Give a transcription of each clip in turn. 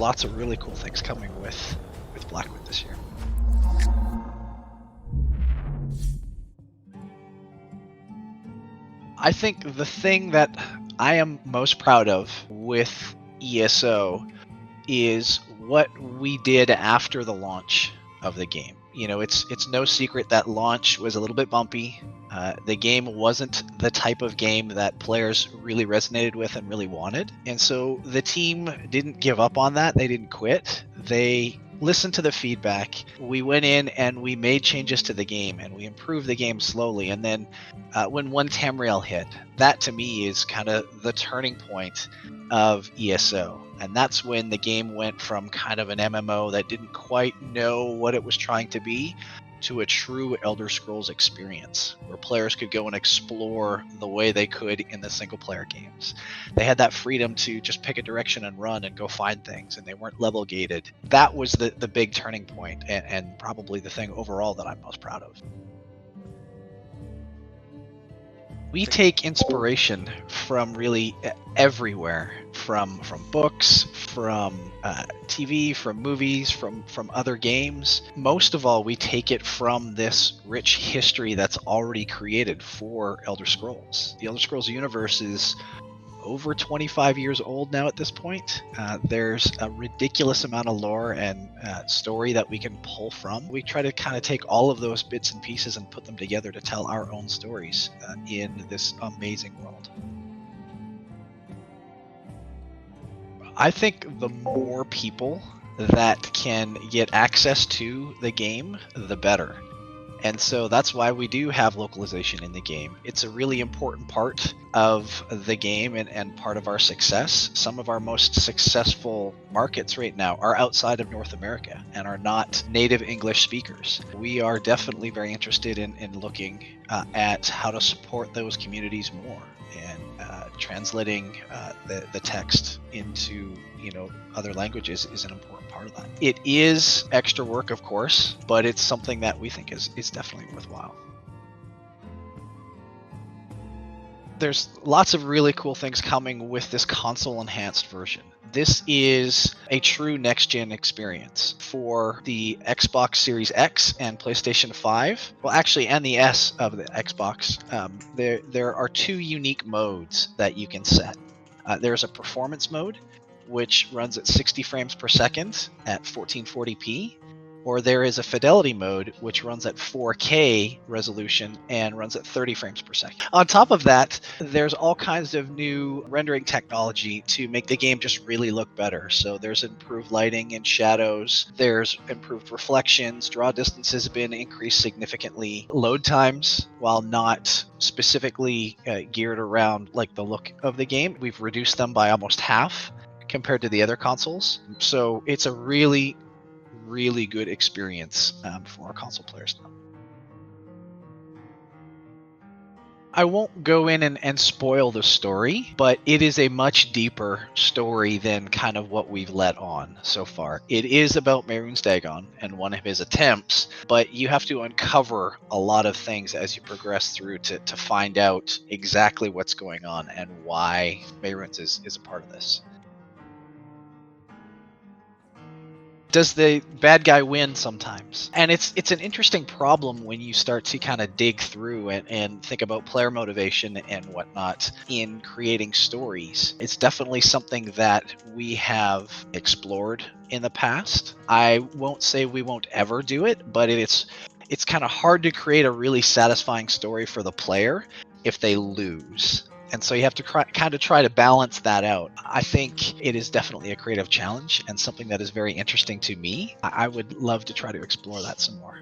lots of really cool things coming with Blackwood this year. I think the thing that I am most proud of with ESO is what we did after the launch of the game. You know, it's no secret that launch was a little bit bumpy. The game wasn't the type of game that players really resonated with and really wanted. And so the team didn't give up on that. They didn't quit. They listened to the feedback. We went in and we made changes to the game and we improved the game slowly. And then when one Tamriel hit, that to me is kind of the turning point of ESO. And that's when the game went from kind of an MMO that didn't quite know what it was trying to be to a true Elder Scrolls experience where players could go and explore the way they could in the single player games. They had that freedom to just pick a direction and run and go find things, and they weren't level gated. That was the big turning point, and probably the thing overall that I'm most proud of. We take inspiration from really everywhere, from books, from TV, from movies, from other games. Most of all, we take it from this rich history that's already created for Elder Scrolls. The Elder Scrolls universe is over 25 years old now at this point. There's a ridiculous amount of lore and story that we can pull from. We try to kind of take all of those bits and pieces and put them together to tell our own stories in this amazing world. I think the more people that can get access to the game, the better. And so that's why we do have localization in the game. It's a really important part of the game and part of our success. Some of our most successful markets right now are outside of North America and are not native English speakers. We are definitely very interested in looking at how to support those communities more and translating the text into other languages is an important part of that. It is extra work, of course, but it's something that we think is definitely worthwhile. There's lots of really cool things coming with this console enhanced version. This is a true next-gen experience for the Xbox Series X and PlayStation 5. Well, actually, and the S of the Xbox. There are two unique modes that you can set. There's a performance mode, which runs at 60 frames per second at 1440p, or there is a fidelity mode, which runs at 4K resolution and runs at 30 frames per second. On top of that, there's all kinds of new rendering technology to make the game just really look better. So there's improved lighting and shadows, there's improved reflections, draw distances have been increased significantly. Load times, while not specifically geared around like the look of the game, we've reduced them by almost half compared to the other consoles. So it's a really good experience for our console players now. I won't go in and spoil the story, but it is a much deeper story than kind of what we've let on so far. It is about Merhunes Dagon and one of his attempts, but you have to uncover a lot of things as you progress through to find out exactly what's going on and why Merhunes is a part of this. Does the bad guy win sometimes? And it's an interesting problem when you start to kind of dig through and think about player motivation and whatnot in creating stories. It's definitely something that we have explored in the past. I won't say we won't ever do it, but it's kind of hard to create a really satisfying story for the player if they lose. And so you have to kind of try to balance that out. I think it is definitely a creative challenge and something that is very interesting to me. I would love to try to explore that some more.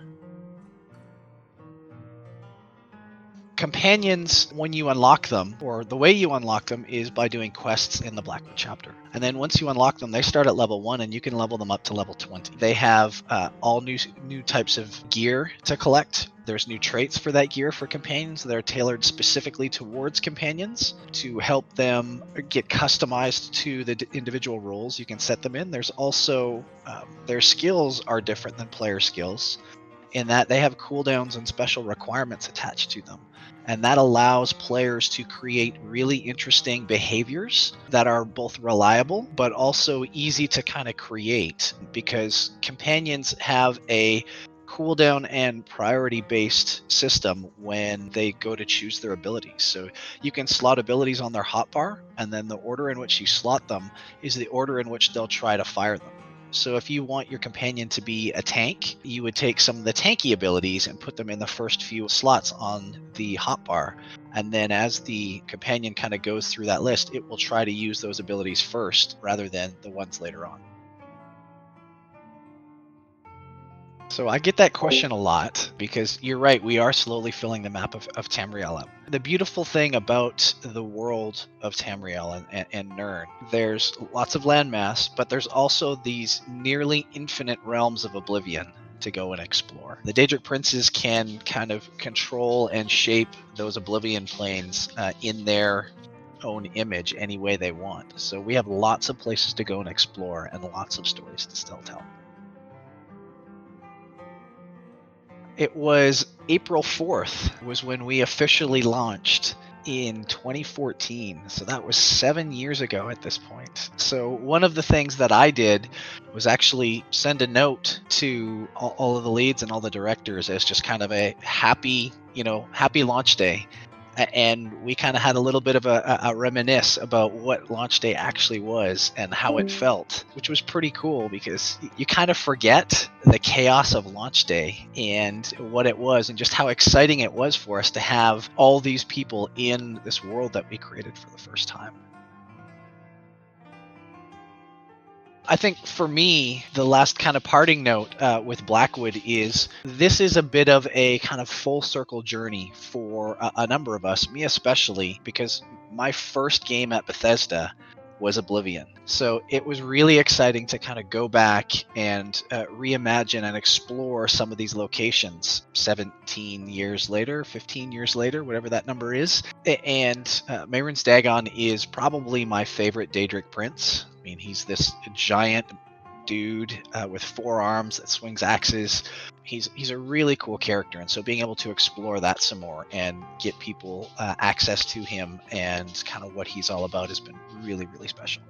Companions, when you unlock them, or the way you unlock them is by doing quests in the Blackwood chapter. And then once you unlock them, they start at level 1 and you can level them up to level 20. They have all new types of gear to collect. There's new traits for that gear for companions that are tailored specifically towards companions to help them get customized to the individual roles you can set them in. There's also, their skills are different than player skills. in that they have cooldowns and special requirements attached to them. And that allows players to create really interesting behaviors that are both reliable, but also easy to kind of create, because companions have a cooldown and priority based system when they go to choose their abilities. So you can slot abilities on their hotbar, and then the order in which you slot them is the order in which they'll try to fire them. So if you want your companion to be a tank, you would take some of the tanky abilities and put them in the first few slots on the hotbar. And then as the companion kind of goes through that list, it will try to use those abilities first rather than the ones later on. So I get that question a lot, because you're right, we are slowly filling the map of Tamriel up. The beautiful thing about the world of Tamriel and Nirn, there's lots of landmass, but there's also these nearly infinite realms of oblivion to go and explore. The Daedric princes can kind of control and shape those oblivion planes in their own image any way they want. So we have lots of places to go and explore and lots of stories to still tell. It was April 4th was when we officially launched in 2014. So that was 7 years ago at this point. So one of the things that I did was actually send a note to all of the leads and all the directors as just kind of a happy launch day. And we kind of had a little bit of a reminisce about what launch day actually was and how it felt, which was pretty cool, because you kind of forget the chaos of launch day and what it was and just how exciting it was for us to have all these people in this world that we created for the first time. I think for me, the last kind of parting note with Blackwood is this is a bit of a kind of full circle journey for a number of us, me especially, because my first game at Bethesda was Oblivion. So it was really exciting to kind of go back and reimagine and explore some of these locations 17 years later, 15 years later, whatever that number is. And Merhunes Dagon is probably my favorite Daedric prince. I mean, he's this giant dude with 4 arms that swings axes. He's a really cool character, and so being able to explore that some more and get people access to him and kind of what he's all about has been really, really special.